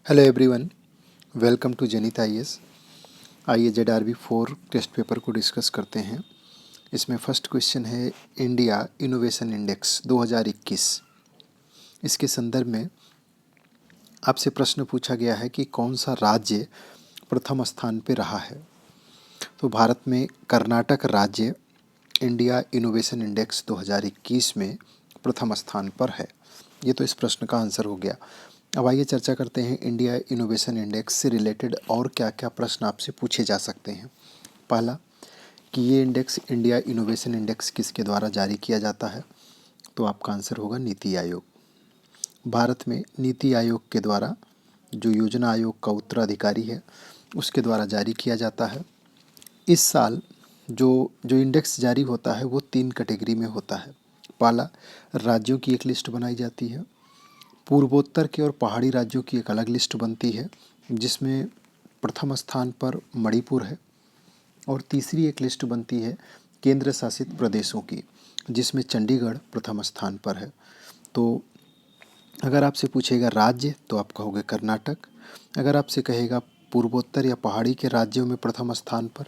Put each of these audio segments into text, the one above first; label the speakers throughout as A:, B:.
A: Hello everyone, welcome to जनित IAS. आइए ZRB 4 test paper को डिस्कस करते हैं। इसमें फर्स्ट क्वेश्चन है इंडिया इनोवेशन इंडेक्स 2021। इसके संदर्भ में आपसे प्रश्न पूछा गया है कि कौन सा राज्य प्रथम स्थान पर रहा है। तो भारत में कर्नाटक राज्य इंडिया इनोवेशन इंडेक्स 2021 में प्रथम स्थान पर है। ये तो इस प्रश्न का आंसर हो गया। अब आइए चर्चा करते हैं इंडिया इनोवेशन इंडेक्स से रिलेटेड और क्या क्या प्रश्न आपसे पूछे जा सकते हैं। पहला कि ये इंडेक्स इंडिया इनोवेशन इंडेक्स किसके द्वारा जारी किया जाता है, तो आपका आंसर होगा नीति आयोग। भारत में नीति आयोग के द्वारा, जो योजना आयोग का उत्तराधिकारी है, उसके द्वारा जारी किया जाता है। इस साल जो इंडेक्स जारी होता है वो 3 कैटेगरी में होता है। पहला, राज्यों की एक लिस्ट बनाई जाती है। पूर्वोत्तर के और पहाड़ी राज्यों की एक अलग लिस्ट बनती है जिसमें प्रथम स्थान पर मणिपुर है। और तीसरी एक लिस्ट बनती है केंद्र शासित प्रदेशों की, जिसमें चंडीगढ़ प्रथम स्थान पर है। तो अगर आपसे पूछेगा राज्य तो आप कहोगे कर्नाटक। अगर आपसे कहेगा पूर्वोत्तर या पहाड़ी के राज्यों में प्रथम स्थान पर,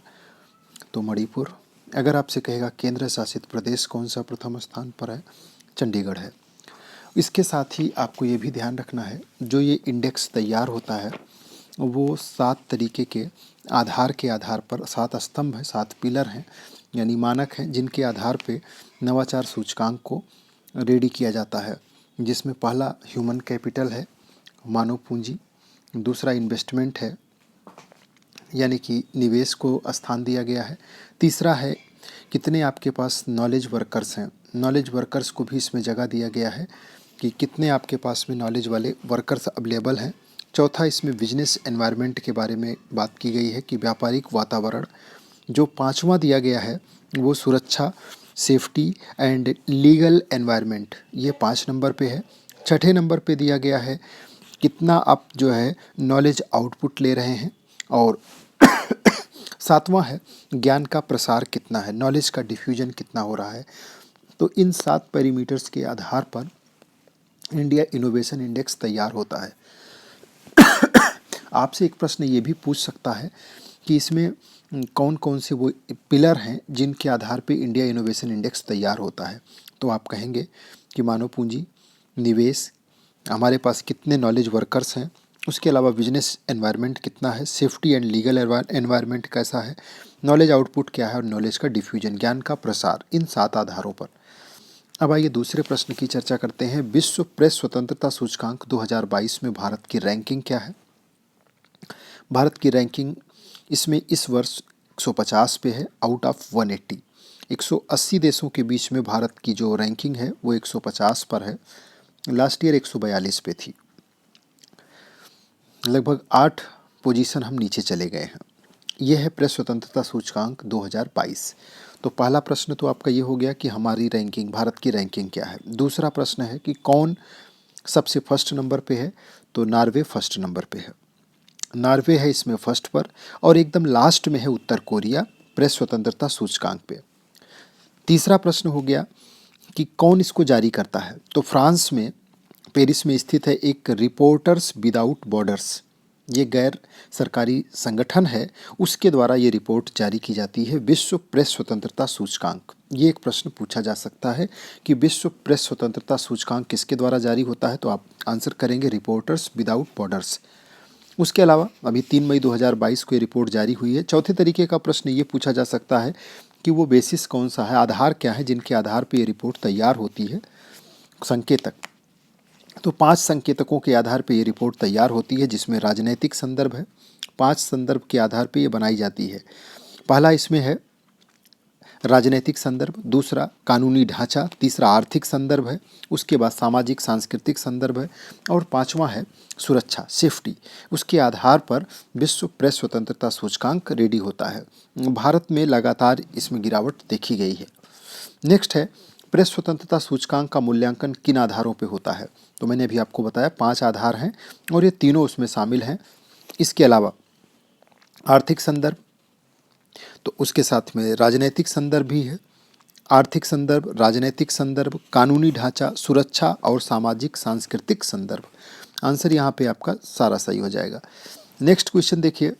A: तो मणिपुर। अगर आपसे कहेगा केंद्र शासित प्रदेश कौन सा प्रथम स्थान पर है, चंडीगढ़ है। इसके साथ ही आपको ये भी ध्यान रखना है, जो ये इंडेक्स तैयार होता है वो 7 तरीके के आधार पर 7 स्तंभ हैं, 7 पिलर हैं, यानी मानक हैं, जिनके आधार पे नवाचार सूचकांक को रेडी किया जाता है। जिसमें पहला ह्यूमन कैपिटल है, मानव पूंजी। दूसरा इन्वेस्टमेंट है, यानी कि निवेश को स्थान दिया गया है। तीसरा है कितने आपके पास नॉलेज वर्कर्स हैं, नॉलेज वर्कर्स को भी इसमें जगह दिया गया है कि कितने आपके पास में नॉलेज वाले वर्कर्स अवेलेबल हैं। चौथा, इसमें बिजनेस एनवायरनमेंट के बारे में बात की गई है कि व्यापारिक वातावरण। जो पांचवा दिया गया है वो सुरक्षा, सेफ्टी एंड लीगल एनवायरनमेंट, ये 5 नंबर पे है। छठे नंबर पे दिया गया है कितना आप जो है नॉलेज आउटपुट ले रहे हैं। और सातवां है ज्ञान का प्रसार कितना है, नॉलेज का डिफ्यूजन कितना हो रहा है। तो इन 7 पैरामीटर्स के आधार पर इंडिया इनोवेशन इंडेक्स तैयार होता है। आपसे एक प्रश्न ये भी पूछ सकता है कि इसमें कौन कौन से वो पिलर हैं जिनके आधार पे इंडिया इनोवेशन इंडेक्स तैयार होता है। तो आप कहेंगे कि मानव पूंजी, निवेश, हमारे पास कितने नॉलेज वर्कर्स हैं, उसके अलावा बिजनेस एनवायरनमेंट कितना है, सेफ्टी एंड लीगल एनवायरनमेंट कैसा है, नॉलेज आउटपुट क्या है और नॉलेज का डिफ्यूजन, ज्ञान का प्रसार, इन 7 आधारों पर। अब आइए दूसरे प्रश्न की चर्चा करते हैं। विश्व प्रेस स्वतंत्रता सूचकांक 2022 में भारत की रैंकिंग क्या है। भारत की रैंकिंग इसमें इस वर्ष 150 पे है आउट ऑफ 180। 180 देशों के बीच में भारत की जो रैंकिंग है वो 150 पर है। लास्ट ईयर 142 पे थी, लगभग 8 पोजीशन हम नीचे चले गए हैं। यह है प्रेस स्वतंत्रता सूचकांक 2022। तो पहला प्रश्न तो आपका ये हो गया कि हमारी रैंकिंग, भारत की रैंकिंग क्या है। दूसरा प्रश्न है कि कौन सबसे फर्स्ट नंबर पे है, तो नॉर्वे फर्स्ट नंबर पे है। नॉर्वे है इसमें फर्स्ट पर, और एकदम लास्ट में है उत्तर कोरिया प्रेस स्वतंत्रता सूचकांक पे। तीसरा प्रश्न हो गया कि कौन इसको जारी करता है, तो फ्रांस में पेरिस में स्थित है एक रिपोर्टर्स विदाउट बॉर्डर्स, ये गैर सरकारी संगठन है, उसके द्वारा ये रिपोर्ट जारी की जाती है, विश्व प्रेस स्वतंत्रता सूचकांक। ये एक प्रश्न पूछा जा सकता है कि विश्व प्रेस स्वतंत्रता सूचकांक किसके द्वारा जारी होता है, तो आप आंसर करेंगे रिपोर्टर्स विदाउट बॉर्डर्स। उसके अलावा अभी 3 मई 2022 को ये रिपोर्ट जारी हुई है। चौथे तरीके का प्रश्न ये पूछा जा सकता है कि वो बेसिस कौन सा है, आधार क्या है जिनके आधार पर ये रिपोर्ट तैयार होती है, संकेतक। तो 5 संकेतकों के आधार पर ये रिपोर्ट तैयार होती है, जिसमें राजनैतिक संदर्भ है। 5 संदर्भ के आधार पर ये बनाई जाती है। पहला इसमें है राजनैतिक संदर्भ, दूसरा कानूनी ढांचा, तीसरा आर्थिक संदर्भ है, उसके बाद सामाजिक सांस्कृतिक संदर्भ है, और पांचवा है सुरक्षा, सेफ्टी। उसके आधार पर विश्व प्रेस स्वतंत्रता सूचकांक रेडी होता है। भारत में लगातार इसमें गिरावट देखी गई है। नेक्स्ट है प्रेस स्वतंत्रता सूचकांक का मूल्यांकन किन आधारों पे होता है, तो मैंने अभी आपको बताया 5 आधार हैं और ये तीनों उसमें शामिल हैं। इसके अलावा आर्थिक संदर्भ, तो उसके साथ में राजनैतिक संदर्भ भी है। आर्थिक संदर्भ, राजनैतिक संदर्भ, कानूनी ढांचा, सुरक्षा और सामाजिक सांस्कृतिक संदर्भ, आंसर यहाँ पे आपका सारा सही हो जाएगा। नेक्स्ट क्वेश्चन देखिए,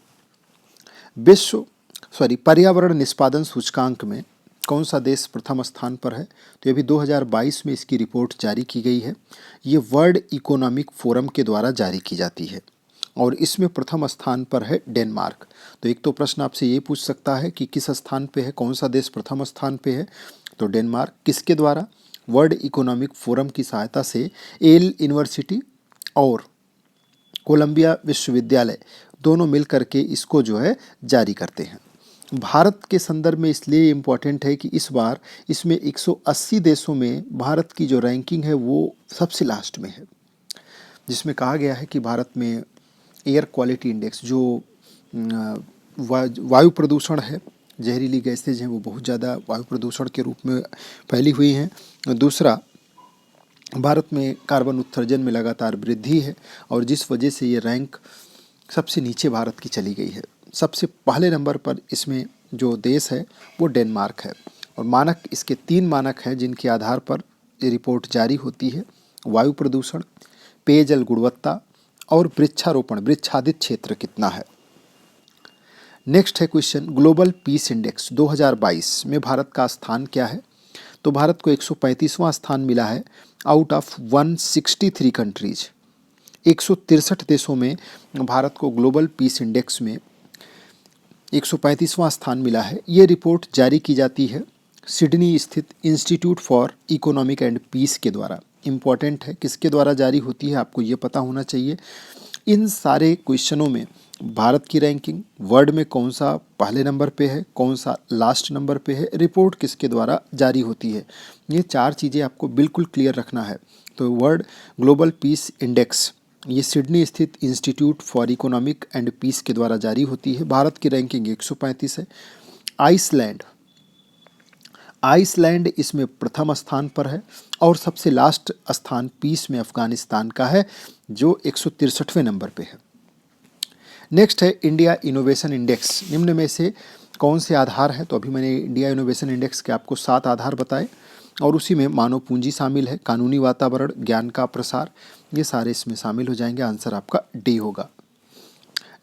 A: पर्यावरण निष्पादन सूचकांक में कौन सा देश प्रथम स्थान पर है? तो ये भी 2022 में इसकी रिपोर्ट जारी की गई है। ये वर्ल्ड इकोनॉमिक फोरम के द्वारा जारी की जाती है और इसमें प्रथम स्थान पर है डेनमार्क। तो एक तो प्रश्न आपसे ये पूछ सकता है कि किस स्थान पे है, कौन सा देश प्रथम स्थान पे है? तो डेनमार्क। किसके द्वारा? वर्ल्ड इकोनॉमिक फोरम की सहायता से येल यूनिवर्सिटी और कोलंबिया विश्वविद्यालय दोनों मिल करके इसको जो है जारी करते हैं। भारत के संदर्भ में इसलिए इम्पॉर्टेंट है कि इस बार इसमें 180 देशों में भारत की जो रैंकिंग है वो सबसे लास्ट में है, जिसमें कहा गया है कि भारत में एयर क्वालिटी इंडेक्स जो वायु प्रदूषण है, जहरीली गैसेज हैं वो बहुत ज़्यादा वायु प्रदूषण के रूप में फैली हुई हैं। दूसरा, भारत में कार्बन उत्सर्जन में लगातार वृद्धि है और जिस वजह से ये रैंक सबसे नीचे भारत की चली गई है। सबसे पहले नंबर पर इसमें जो देश है वो डेनमार्क है और मानक, इसके 3 मानक हैं जिनके आधार पर ये रिपोर्ट जारी होती है: वायु प्रदूषण, पेयजल गुणवत्ता और वृक्षारोपण, वृक्षादित क्षेत्र कितना है। नेक्स्ट है क्वेश्चन, ग्लोबल पीस इंडेक्स 2022 में भारत का स्थान क्या है? तो भारत को 135वां स्थान मिला है आउट ऑफ 163 कंट्रीज। 163 देशों में भारत को ग्लोबल पीस इंडेक्स में 135वां स्थान मिला है। ये रिपोर्ट जारी की जाती है सिडनी स्थित institute for economic and peace के द्वारा। इम्पॉर्टेंट है, किसके द्वारा जारी होती है आपको ये पता होना चाहिए। इन सारे क्वेश्चनों में भारत की रैंकिंग, वर्ल्ड में कौन सा पहले नंबर पे है, कौन सा लास्ट नंबर पे है, रिपोर्ट किसके द्वारा जारी होती है, ये 4 चीज़ें आपको बिल्कुल क्लियर रखना है। तो वर्ल्ड ग्लोबल पीस इंडेक्स ये सिडनी स्थित institute for economic and peace के द्वारा जारी होती है। भारत की रैंकिंग 135 है। आइसलैंड इसमें प्रथम स्थान पर है और सबसे लास्ट स्थान पीस में अफगानिस्तान का है जो 163वें नंबर पे है। नेक्स्ट है इंडिया इनोवेशन इंडेक्स, निम्न में से कौन से आधार है? तो अभी मैंने इंडिया इनोवेशन इंडेक्स के आपको 7 आधार बताए और उसी में मानव पूंजी शामिल है, कानूनी वातावरण, ज्ञान का प्रसार, ये सारे इसमें शामिल हो जाएंगे। आंसर आपका डी होगा।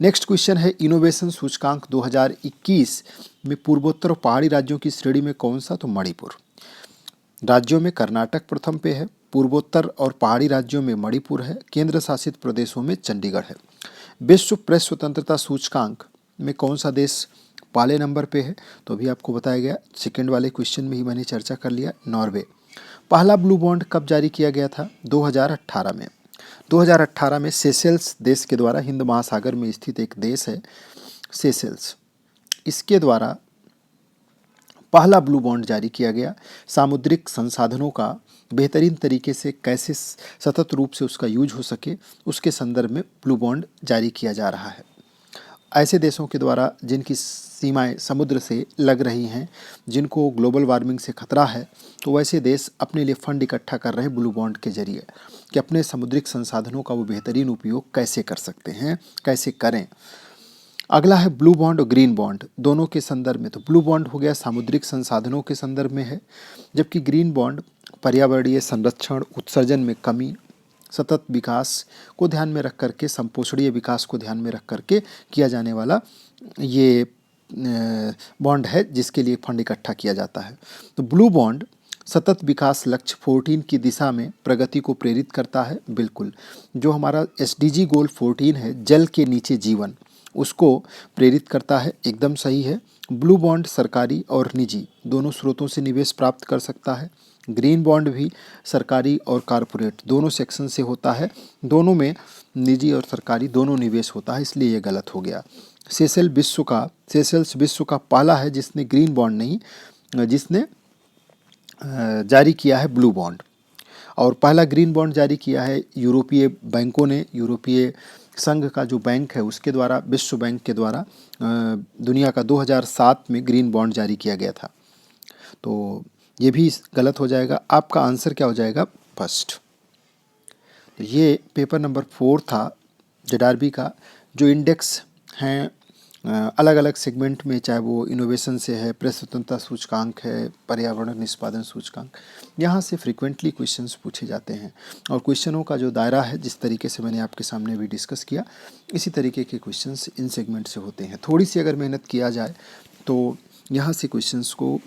A: नेक्स्ट क्वेश्चन है, इनोवेशन सूचकांक 2021 में पूर्वोत्तर और पहाड़ी राज्यों की श्रेणी में कौन सा? तो मणिपुर। राज्यों में कर्नाटक प्रथम पे है, पूर्वोत्तर और पहाड़ी राज्यों में मणिपुर है, केंद्र शासित प्रदेशों में चंडीगढ़ है। विश्व प्रेस स्वतंत्रता सूचकांक में कौन सा देश पहले नंबर पे है? तो अभी आपको बताया गया, सेकंड वाले क्वेश्चन में ही मैंने चर्चा कर लिया, नॉर्वे। पहला ब्लू बॉन्ड कब जारी किया गया था? 2018 में। 2018 में सेशेल्स देश के द्वारा, हिंद महासागर में स्थित एक देश है सेशेल्स, इसके द्वारा पहला ब्लू बॉन्ड जारी किया गया। सामुद्रिक संसाधनों का बेहतरीन तरीके से कैसे सतत रूप से उसका यूज हो सके, उसके संदर्भ में ब्लू बॉन्ड जारी किया जा रहा है। ऐसे देशों के द्वारा जिनकी सीमाएं समुद्र से लग रही हैं, जिनको ग्लोबल वार्मिंग से खतरा है, तो वैसे देश अपने लिए फंड इकट्ठा कर रहे हैं ब्लू बॉन्ड के जरिए कि अपने समुद्रिक संसाधनों का वो बेहतरीन उपयोग कैसे कर सकते हैं, कैसे करें। अगला है ब्लू बॉन्ड और ग्रीन बॉन्ड, दोनों के संदर्भ में। तो ब्लू बॉन्ड हो गया सामुद्रिक संसाधनों के संदर्भ में है, जबकि ग्रीन बॉन्ड पर्यावरणीय संरक्षण, उत्सर्जन में कमी, सतत विकास को ध्यान में रख करके, संपोषणीय विकास को ध्यान में रख करके किया जाने वाला ये बॉन्ड है जिसके लिए फंड इकट्ठा किया जाता है। तो ब्लू बॉन्ड सतत विकास लक्ष्य 14 की दिशा में प्रगति को प्रेरित करता है। बिल्कुल, जो हमारा SDG गोल 14 है, जल के नीचे जीवन, उसको प्रेरित करता है, एकदम सही है। ब्लू बॉन्ड सरकारी और निजी दोनों स्रोतों से निवेश प्राप्त कर सकता है। ग्रीन बॉन्ड भी सरकारी और कारपोरेट दोनों सेक्शन से होता है, दोनों में निजी और सरकारी दोनों निवेश होता है, इसलिए ये गलत हो गया। सेशेल्स विश्व का पहला है जिसने ग्रीन बॉन्ड नहीं, जिसने जारी किया है ब्लू बॉन्ड। और पहला ग्रीन बॉन्ड जारी किया है यूरोपीय बैंकों ने, यूरोपीय संघ का जो बैंक है उसके द्वारा, विश्व बैंक के द्वारा दुनिया का 2007 में ग्रीन बॉन्ड जारी किया गया था। तो ये भी गलत हो जाएगा। आपका आंसर क्या हो जाएगा? फर्स्ट। तो ये पेपर नंबर 4 था JRB का। जो इंडेक्स हैं अलग अलग सेगमेंट में, चाहे वो इनोवेशन से है, प्रेस स्वतंत्रता सूचकांक है, पर्यावरण निष्पादन सूचकांक, यहाँ से फ्रीक्वेंटली क्वेश्चंस पूछे जाते हैं। और क्वेश्चनों का जो दायरा है, जिस तरीके से मैंने आपके सामने भी डिस्कस किया, इसी तरीके के क्वेश्चंस इन सेगमेंट से होते हैं। थोड़ी सी अगर मेहनत किया जाए तो यहाँ से क्वेश्चंस को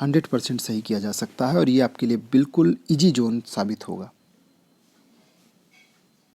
A: 100% सही किया जा सकता है और ये आपके लिए बिल्कुल ईजी जोन साबित होगा।